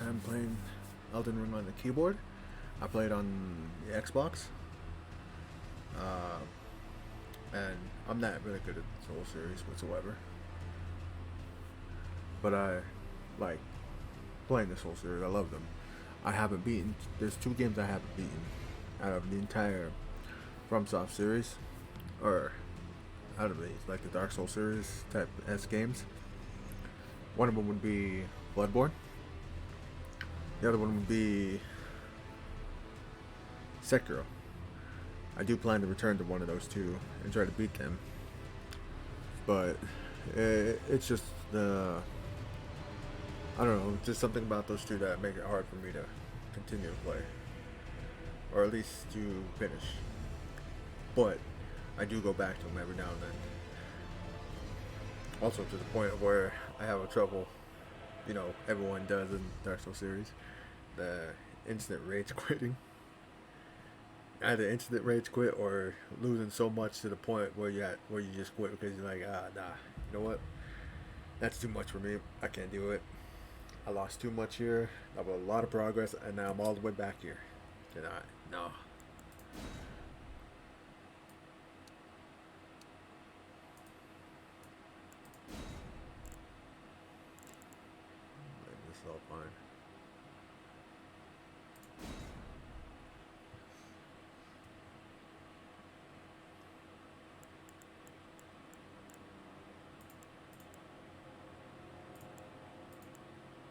time playing Elden Ring on the keyboard. I played on the Xbox, uh, and I'm not really good at the Soul series whatsoever. But I like playing the Soul series. I love them. I haven't beaten. There's two games I haven't beaten out of the entire FromSoft series, or out of these, like the Dark Souls series type S games. One of them would be Bloodborne. The other one would be Sekiro. I do plan to return to one of those two and try to beat them, but it's just the I don't know, just something about those two that make it hard for me to continue to play, or at least to finish. But I do go back to them every now and then. Also to the point of where I have a trouble, everyone does in Dark Souls series, the instant rage quitting. Either instant rage quit or losing so much to the point where you just quit because you're like, nah, you know what? That's too much for me. I can't do it. I lost too much here. I have a lot of progress, and now I'm all the way back here. And no. This is all fine.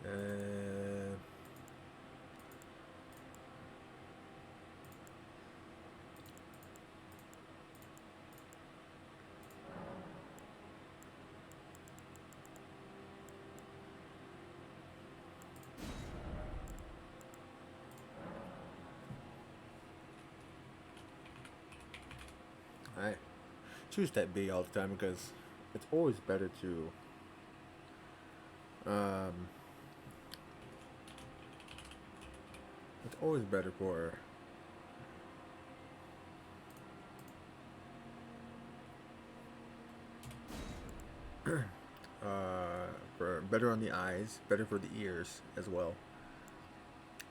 Uh, I choose type B all the time because it's always better to um, it's always better for better on the eyes, better for the ears as well,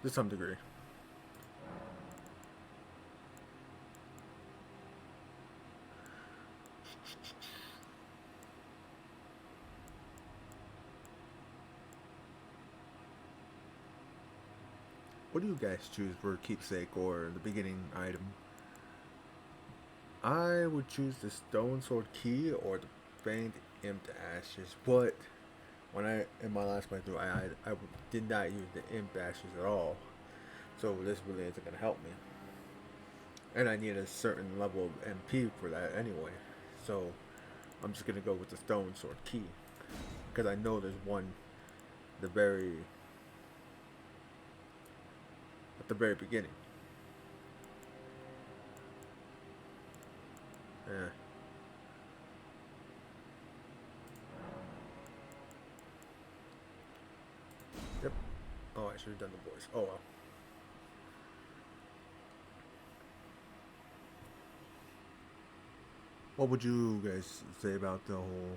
to some degree. What do you guys choose for keepsake or the beginning item? I would choose the stone sword key or the faint imp ashes, but when I in my last playthrough, I did not use the imp ashes at all, so this really isn't gonna help me. And I need a certain level of MP for that anyway, so I'm just gonna go with the stone sword key because I know there's one the very at the very beginning. Yeah. Yep. Oh, I should have done the voice. Oh well. What would you guys say about the whole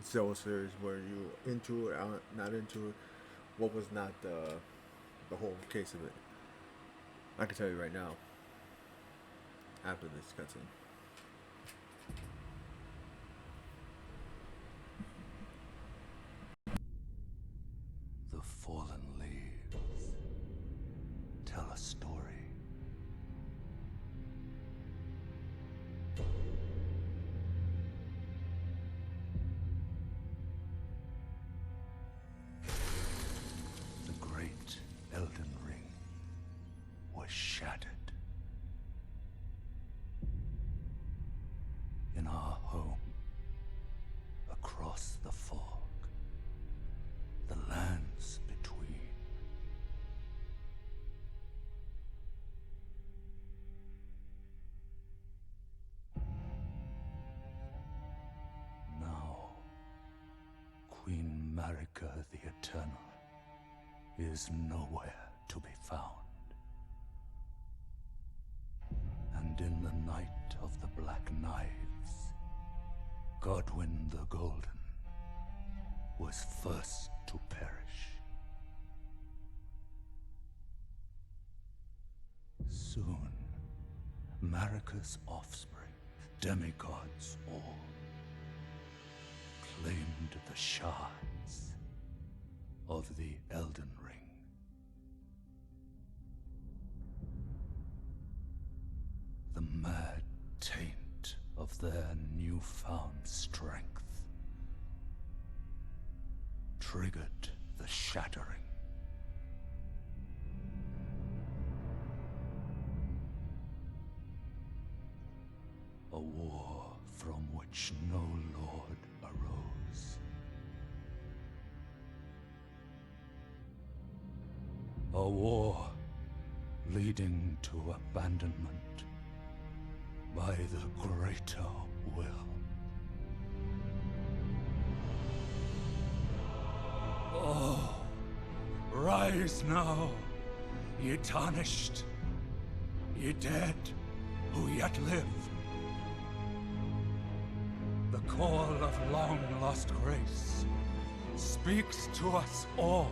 Cell series? Were you into it, not into it? What was not the whole case of it? I can tell you right now, after this cutscene. The fallen leaves tell a story. The great Elden Ring was shattered. In our home, across the fog, the lands between. Now, Queen Marika the Eternal is nowhere to be found. And in the night of the Black Knives, Godwyn the Golden, was first to perish. soon, Marika's offspring, demigods all, claimed the shards of the Elden Ring. The mad taint of their newfound strength triggered the shattering. A war from which no lord arose. A war leading to abandonment by the greater will. Oh, rise now, ye tarnished, ye dead who yet live. The call of long-lost grace speaks to us all.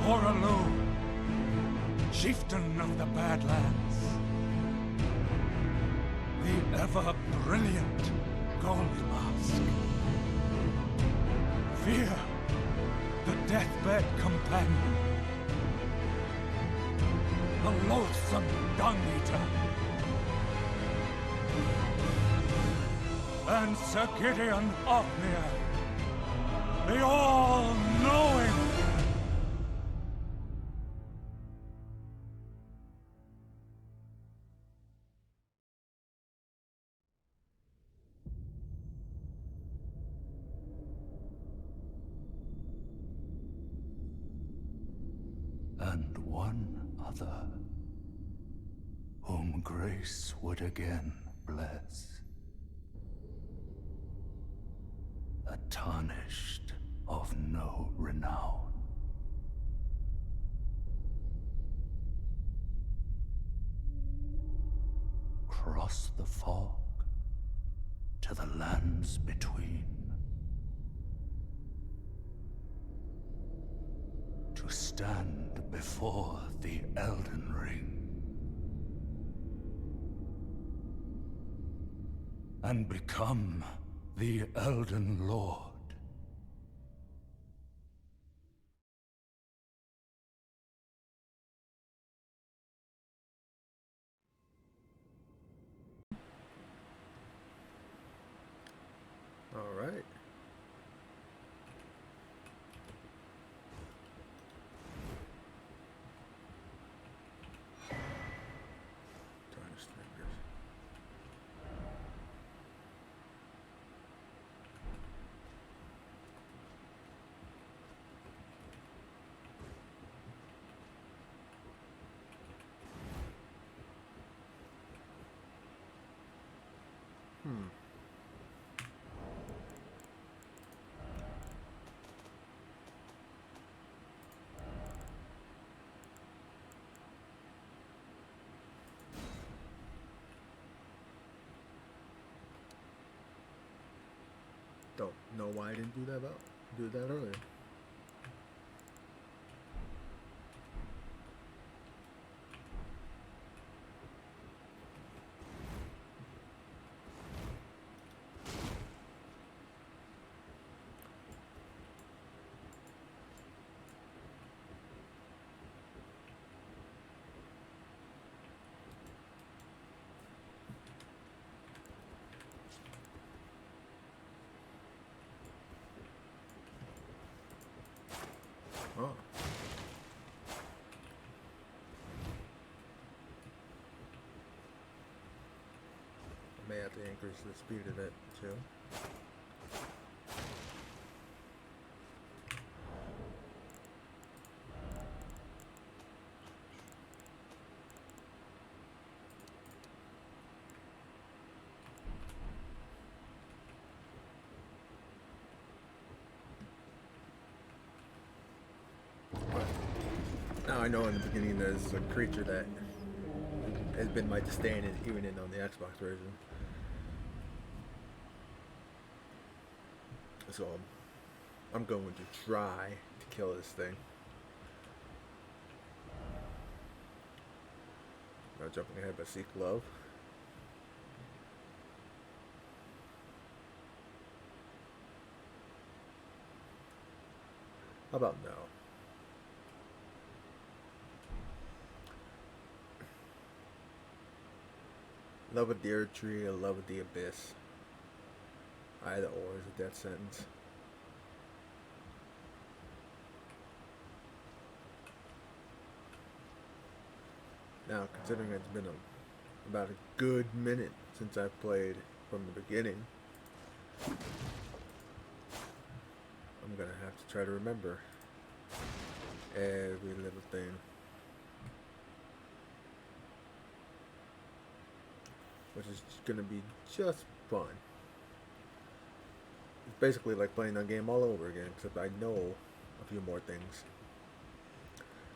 Horalu, chieftain of the Badlands, the ever-brilliant Gold Mask. Fear, the deathbed companion, the loathsome dung-eater, and Sir Gideon Othniel, the all-knowing. And one other, whom grace would again bless. A tarnished of no renown. Cross the fog to the lands between. To stand before the Elden Ring and become the Elden Lord. All right. Don't know why I didn't do that earlier. Oh. I may have to increase the speed of it too. Now I know in the beginning there's a creature that has been my disdain even in on the Xbox version. So I'm going to try to kill this thing. Not jumping ahead, but seek love. How about no? Love of the earth tree or love of the abyss. Either or is a death sentence. Now, considering it's been about a good minute since I've played from the beginning, I'm gonna have to try to remember every little thing. Which is gonna be just fun. It's basically like playing that game all over again, except I know a few more things.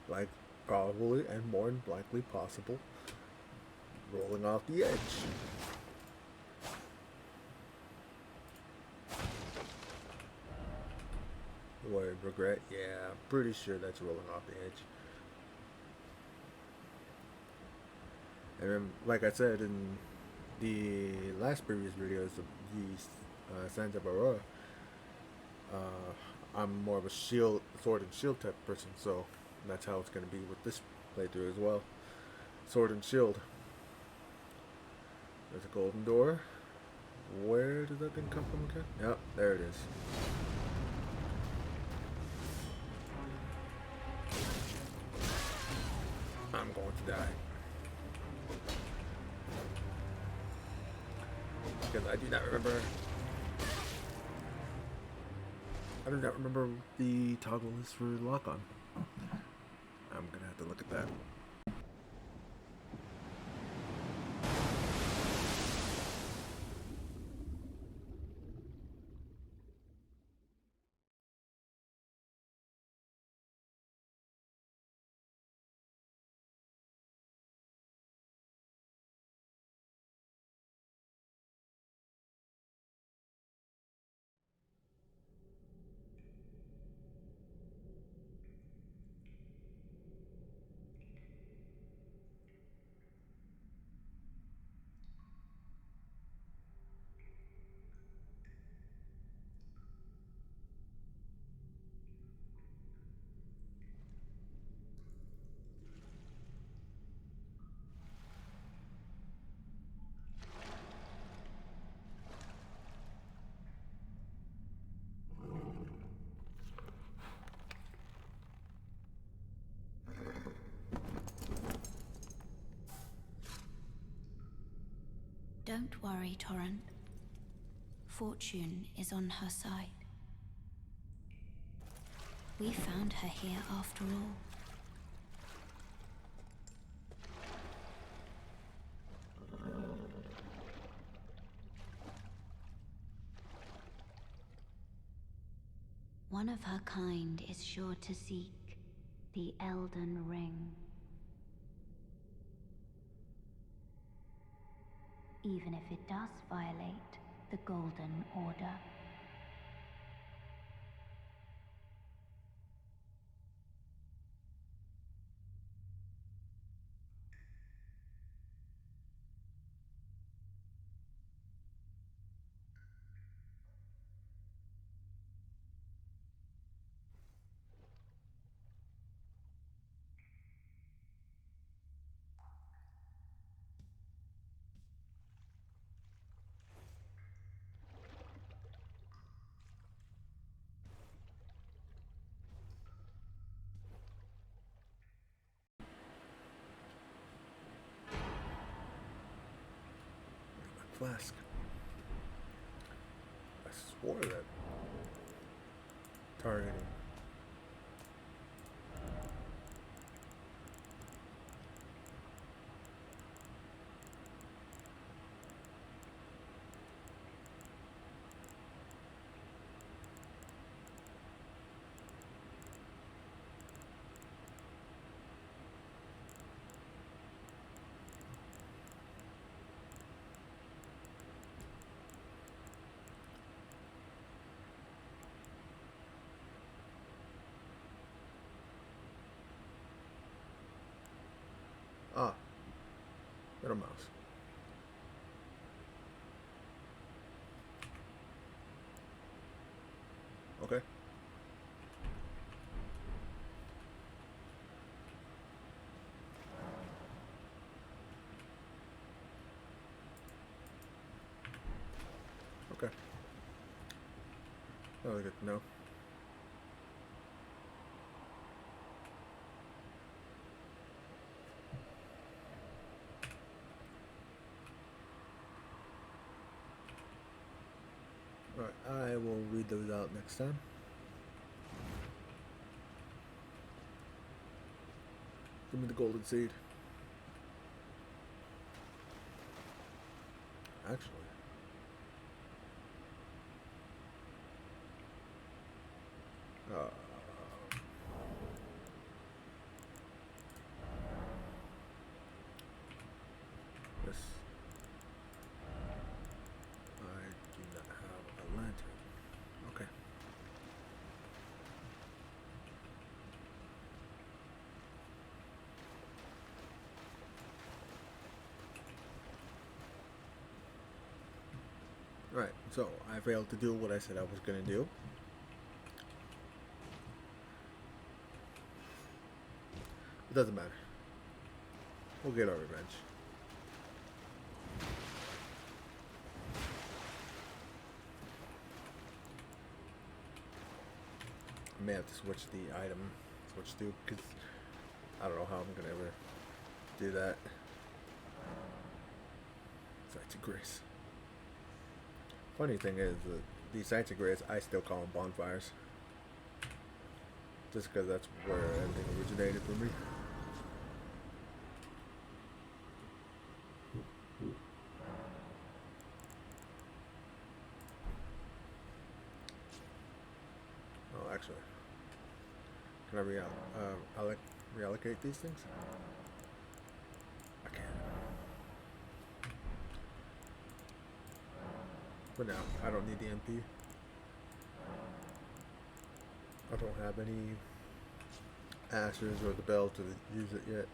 Like, probably and more likely possible, rolling off the edge. The word regret, yeah, I'm pretty sure that's rolling off the edge. And then, like I said in the last previous videos of the Sands of Aurora, I'm more of a sword and shield type person, so that's how it's going to be with this playthrough as well. Sword and shield. There's a golden door. Where does that thing come from again? Yep, there it is. I'm going to die. Because I do not remember the toggle is for lock on. I'm gonna have to look at that. Don't worry, Torrent. Fortune is on her side. We found her here after all. One of her kind is sure to seek the Elden Ring. Even if it does violate the Golden Order. Flask. I swore that targeting. Middle mouse. Okay. Okay. That was good to know. Alright, I will read those out next time. Give me the golden seed. Actually. Uh, yes. I do not have a lantern. Okay. Alright, so I failed to do what I said I was gonna do. It doesn't matter. We'll get our revenge. I may have to switch the item. Switch to, because I don't know how I'm gonna ever do that. Sites of Grace. Funny thing is, these Sites of Grace, I still call them bonfires. Just because that's where everything originated for me. Oh, actually, can I reallocate these things? I can. But now, I don't need the MP. I don't have any ashes or the bell to use it yet.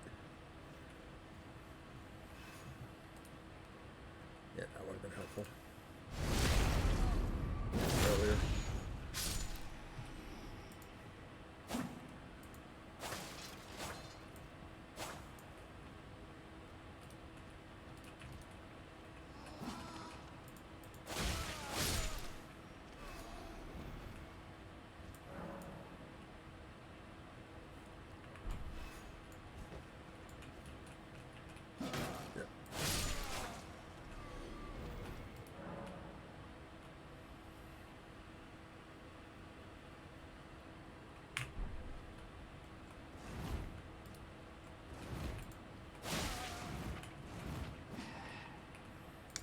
Yeah, that would have been helpful earlier. Yeah.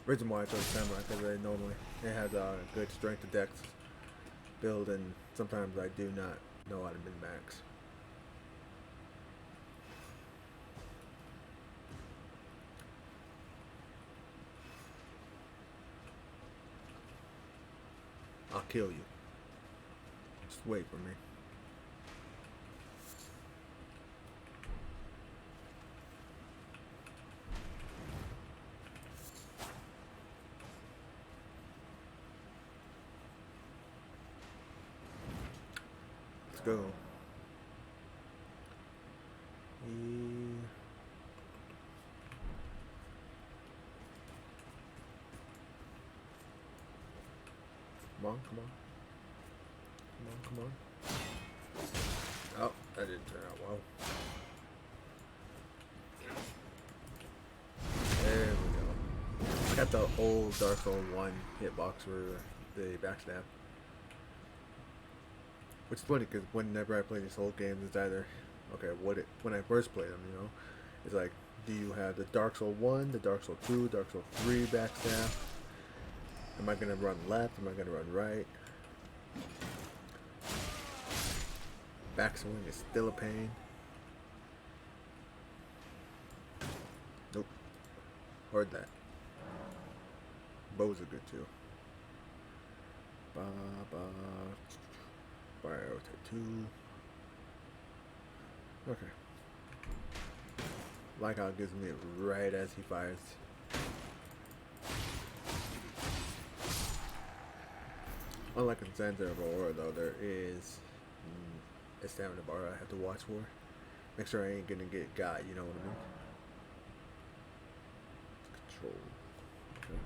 Reason why I chose Samurai because it has a good strength to dex build, and sometimes I do not know how to min max. I'll kill you. Just wait for me. Let's go. Come on, come on. Come on, come on. Oh, that didn't turn out well. There we go. I got the old Dark Souls 1 hitbox for the backstab. Which is funny because whenever I play these Souls games, it's either, okay, when I first played them, it's like, do you have the Dark Souls 1, the Dark Souls 2, Dark Souls 3 backstab? Am I going to run left? Am I going to run right? Backswing is still a pain. Nope. Heard that. Bows are good too. Fire arrow take 2. Okay. like how it gives me it right as he fires. Unlike in Santa of Aurora, though, there is a stamina bar I have to watch for. Make sure I ain't gonna get got, you know what I mean? Control. Okay.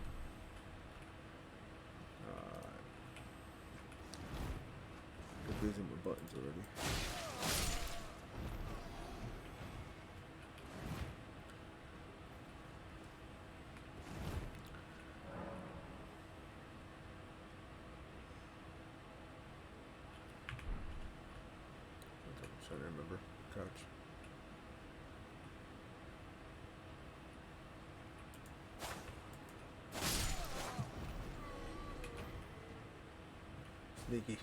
Confusing my buttons already. I'm trying to remember. Crouch. Sneaky.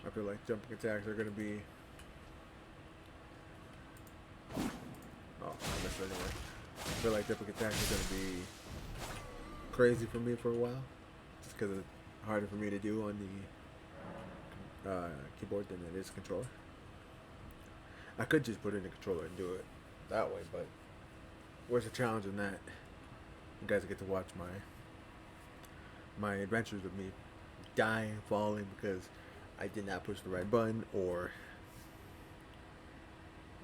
I feel like jumping attacks are gonna be. Oh, I missed it anyway. I feel like jumping attacks are gonna be crazy for me for a while, just because it's harder for me to do on the keyboard than it is controller. I could just put in the controller and do it that way, but where's the challenge in that? You guys get to watch my adventures of me dying, falling because I did not push the right button, or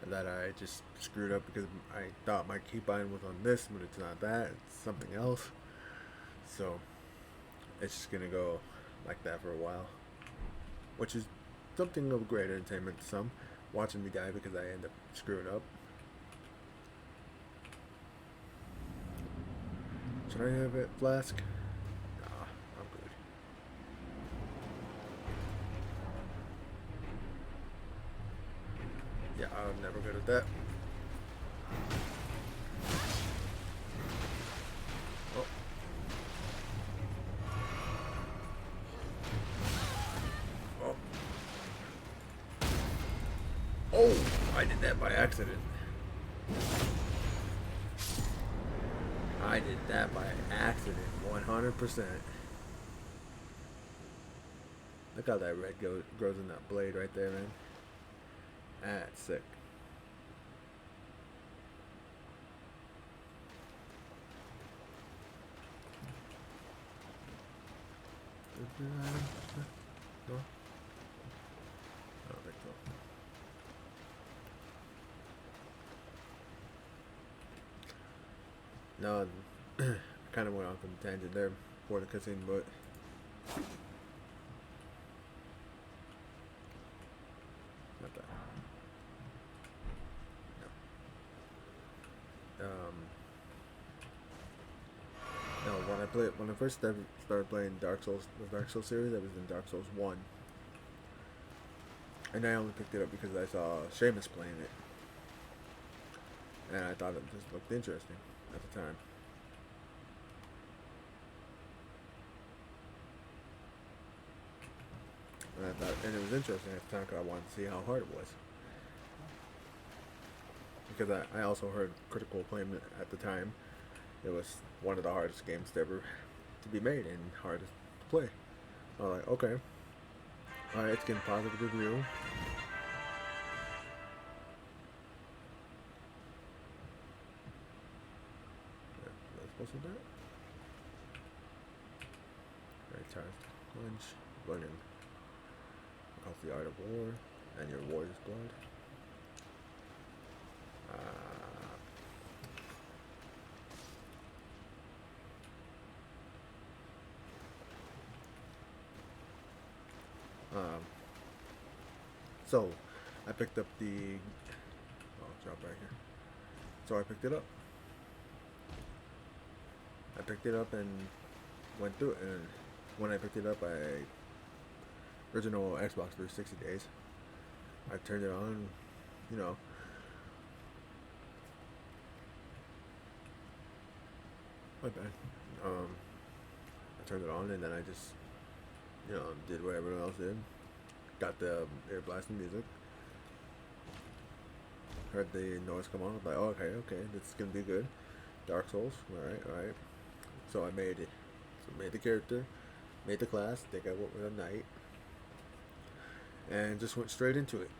that I just screwed up because I thought my keybind was on this, but it's not that, it's something else. So it's just gonna go like that for a while, which is something of great entertainment to some, watching me die because I end up screwing up. Should I have it flask? Nah, I'm good. Yeah, I'm never good at that. Oh. Oh. Oh, I did that by accident. I did that by accident, 100%. Look how that red grows in that blade right there, man. That's sick. No? I don't think so. No, I kind of went off on a tangent there before the cutscene, but not that. No. No, when I first started playing Dark Souls, the Dark Souls series, I was in Dark Souls 1. And I only picked it up because I saw Seamus playing it. And I thought it just looked interesting at the time. And it was interesting at the time because I wanted to see how hard it was. Because I also heard critical acclaim at the time. It was one of the hardest games to ever to be made and hardest to play. I was like, okay. Alright, it's getting positive review. Supposed to do that? Right, charged clench, running. Off the art of war and your warrior's blood. So I picked up the drop right here. So I picked it up. And went through it, and when I picked it up, original Xbox 360 days, I turned it on, you know, My bad. I turned it on and then I just, did what everyone else did. Got the air blasting music. Heard the noise come on. I was like, oh, okay, this is gonna be good. Dark Souls. All right. So I made it. So I made the character, made the class. I think I went with a knight, and just went straight into it.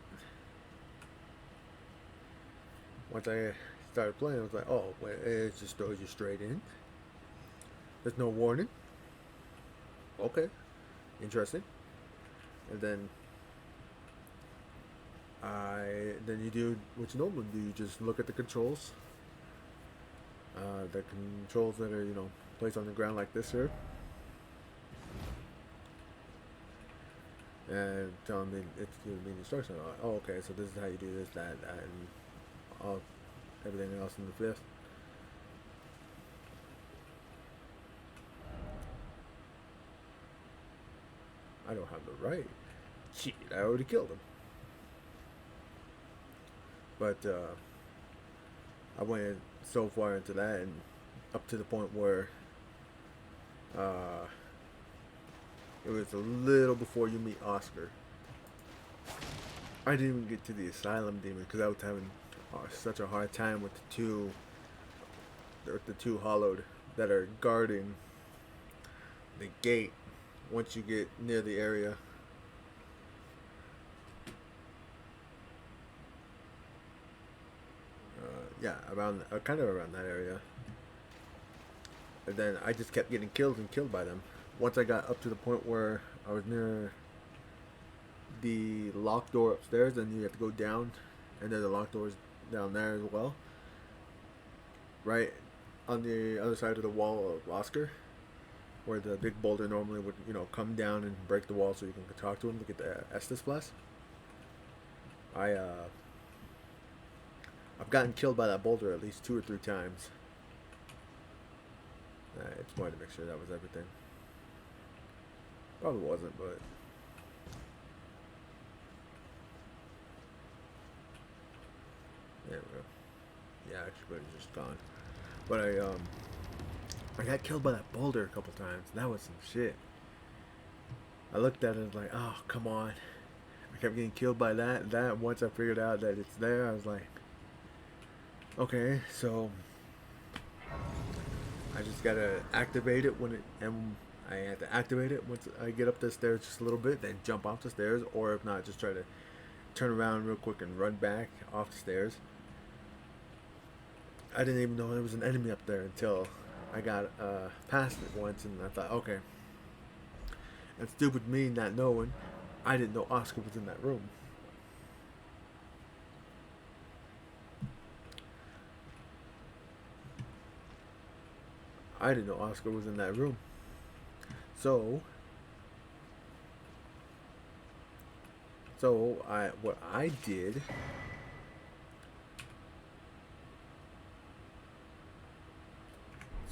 Once I started playing, I was like, oh, well, it just throws you straight in. There's no warning. Okay, interesting. And then you do what you normally do. You just look at the controls. The controls that are placed on the ground like this here, and tell me it's giving me instruction. Like, oh, okay, so this is how you do this, that, and all everything else in the fifth. I don't have the right. Shit, I already killed him. But I went so far into that and up to the point where uh, it was a little before you meet Oscar. I didn't even get to the asylum demon because I was having such a hard time with the two hollowed that are guarding the gate once you get near the area. Yeah, around kind of around that area. And then I just kept getting killed by them. Once I got up to the point where I was near the locked door upstairs, then you have to go down, and there's a locked doors down there as well. Right on the other side of the wall of Oscar, where the big boulder normally would, come down and break the wall so you can talk to him to get the Estus Blast. I've gotten killed by that boulder at least 2 or 3 times. I just wanted to make sure that was everything. Probably wasn't, but there we go. Yeah, actually, but it's just gone. But I got killed by that boulder a couple times. That was some shit. I looked at it and was like, oh, come on. I kept getting killed by that. Once I figured out that it's there, I was like, okay, so I just gotta activate it and I have to activate it once I get up the stairs just a little bit, then jump off the stairs, or if not, just try to turn around real quick and run back off the stairs. I didn't even know there was an enemy up there until I got past it once, and I thought, okay. And stupid me not knowing, I didn't know Oscar was in that room. I didn't know Oscar was in that room. So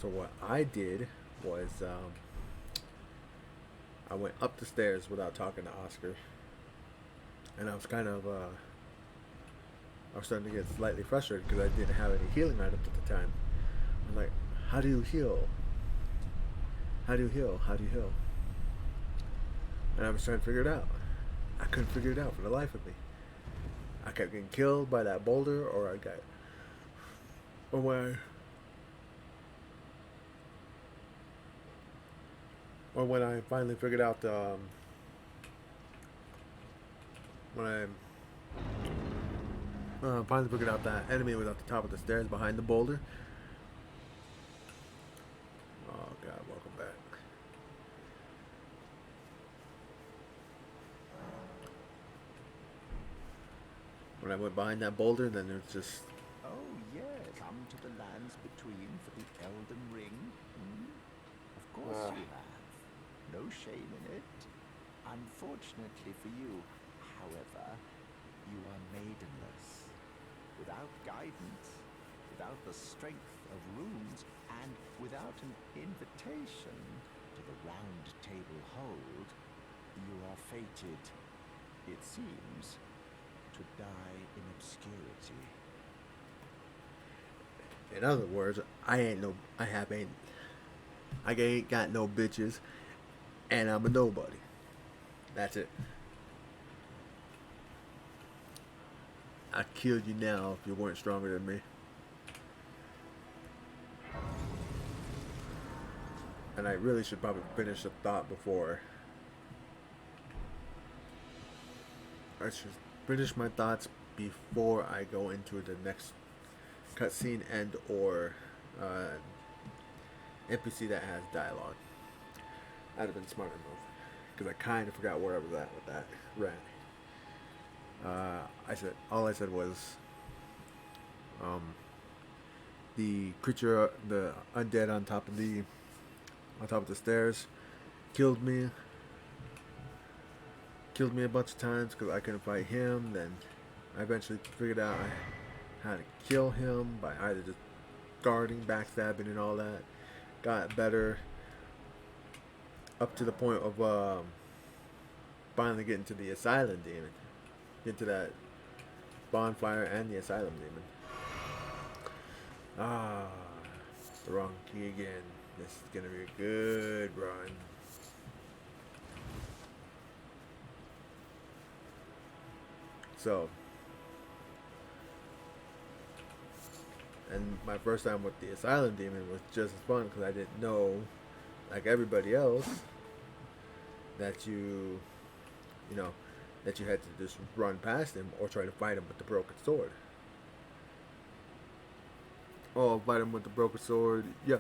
what I did was I went up the stairs without talking to Oscar, and I was starting to get slightly frustrated because I didn't have any healing items at the time. I'm like, how do you heal? How do you heal? How do you heal? And I was trying to figure it out. I couldn't figure it out for the life of me. I kept getting killed by that boulder, or when I finally figured out finally figured out that enemy was at the top of the stairs behind the boulder. Oh God, welcome back. When I went behind that boulder, then it was just... Oh, yes. Come to the lands between for the Elden Ring? Hmm? Of course you have. No shame in it. Unfortunately for you, however, you are maidenless. Without guidance, without the strength of runes, and without an invitation to the Round Table Hold, you are fated, it seems, to die in obscurity. In other words, I have I ain't got no bitches, and I'm a nobody. That's it. I'd kill you now if you weren't stronger than me. And I really should probably finish the thought before. I should finish my thoughts before I go into the next cutscene and or NPC that has dialogue. That'd have been a smarter move. Because I kind of forgot where I was at with that rant. All I said was, the creature, the undead on top of the stairs, killed me. Killed me a bunch of times because I couldn't fight him. Then I eventually figured out how to kill him by either just guarding, backstabbing, and all that. Got better up to the point of finally getting to the asylum demon. Get to that bonfire and the asylum demon. The wrong key again. This is gonna be a good run. So, and my first time with the asylum demon was just as fun because I didn't know, like everybody else, that you know, that you had to just run past him or try to fight him with the broken sword. Oh, fight him with the broken sword. Yeah,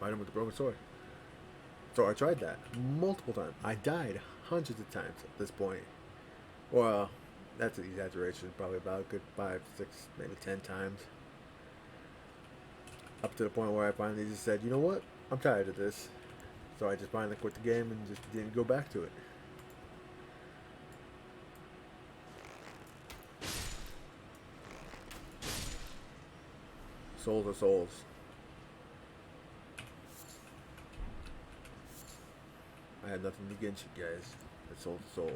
fight him with the broken sword. So I tried that multiple times. I died hundreds of times at this point. Well, that's an exaggeration. Probably about a good 5, 6, maybe 10 times. Up to the point where I finally just said, you know what? I'm tired of this. So I just finally quit the game and just didn't go back to it. Souls are souls. I had nothing against you guys. It's souls are souls.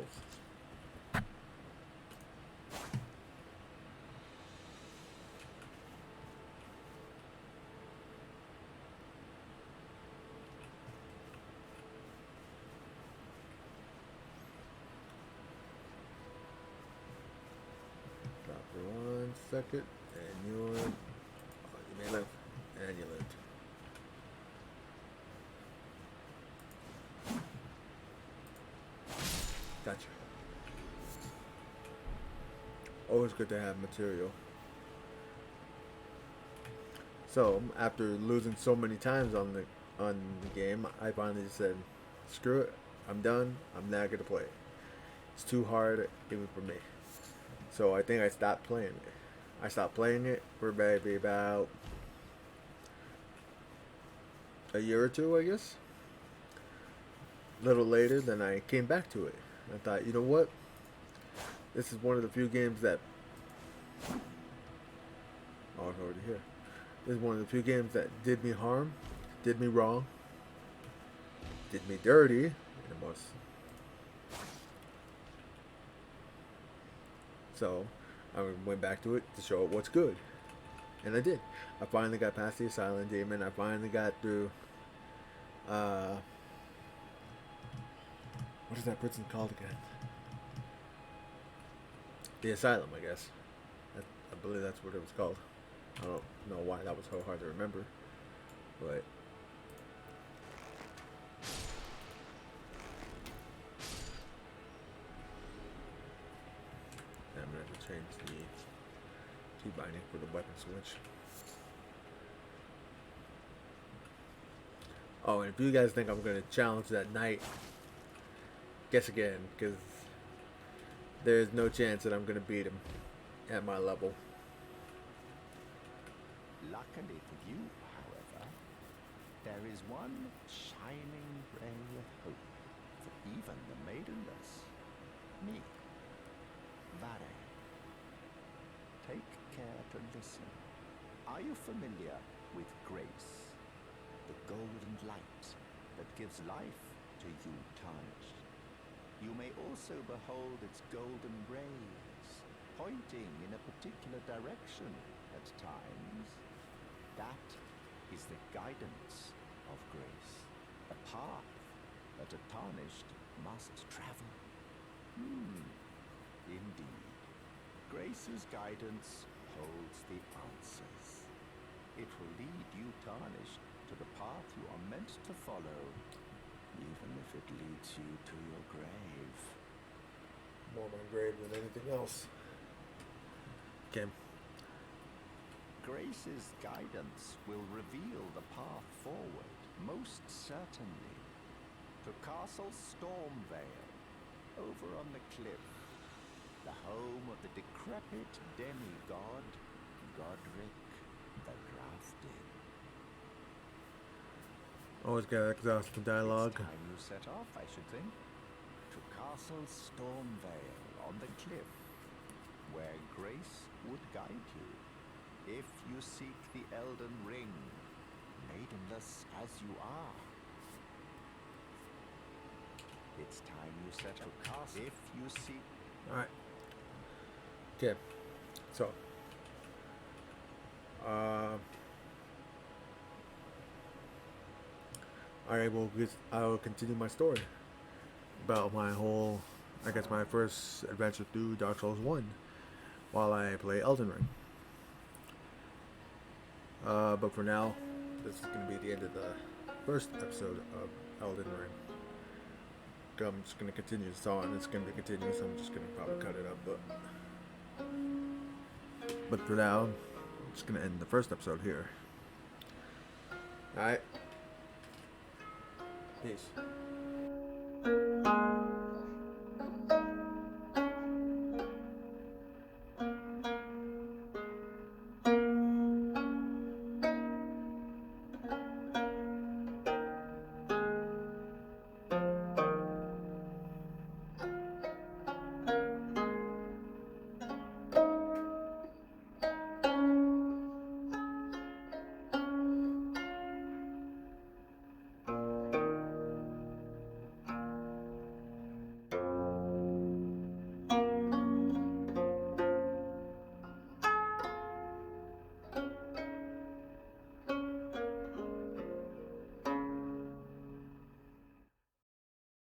Stop for 1 second, and you may live, and you lived. Gotcha. Always good to have material. So after losing so many times on the game, I finally just said, "Screw it, I'm done. I'm not gonna play it. It's too hard even for me." So I think I stopped playing it. I stopped playing it for maybe about a year or two, I guess. A little later, then I came back to it. I thought, you know what? This is one of the few games that. Oh, it's already here. This is one of the few games that did me harm, did me wrong, did me dirty, and it was. So I went back to it to show it what's good. And I did. I finally got past the asylum demon. I finally got through. What is that prison called again? The asylum, I guess. I believe that's what it was called. I don't know why that was so hard to remember. But. I'm going to have to change the key binding for the weapon switch. Oh, and if you guys think I'm going to challenge that knight, guess again, because there's no chance that I'm going to beat him at my level. Luckily for you, however, there is one shining ray of hope for even the maidenless. Me, Vare. Take care to listen. Are you familiar with grace? The golden light that gives life to you tarnished. You may also behold its golden rays, pointing in a particular direction at times. That is the guidance of grace, a path that a tarnished must travel. Indeed, grace's guidance holds the answers. It will lead you tarnished to the path you are meant to follow, even if it leads you to your grave. More my grave than anything else. Okay. Grace's guidance will reveal the path forward, most certainly, to Castle Stormvale, over on the cliff, the home of the decrepit demigod, Godric the Drafted. Always got exhausting dialogue. It's time you set off, I should think, to Castle Stormvale on the cliff, where grace would guide you, if you seek the Elden Ring, maidenless as you are. It's time you set to Castle if you seek. Alright. Okay. So. I will continue my story about my whole, I guess my first adventure through Dark Souls 1 while I play Elden Ring. But for now, this is going to be the end of the first episode of Elden Ring. I'm just going to continue this on. It's going to be continuous. I'm just going to probably cut it up. But for now, I'm just going to end the first episode here. Alright. Peace.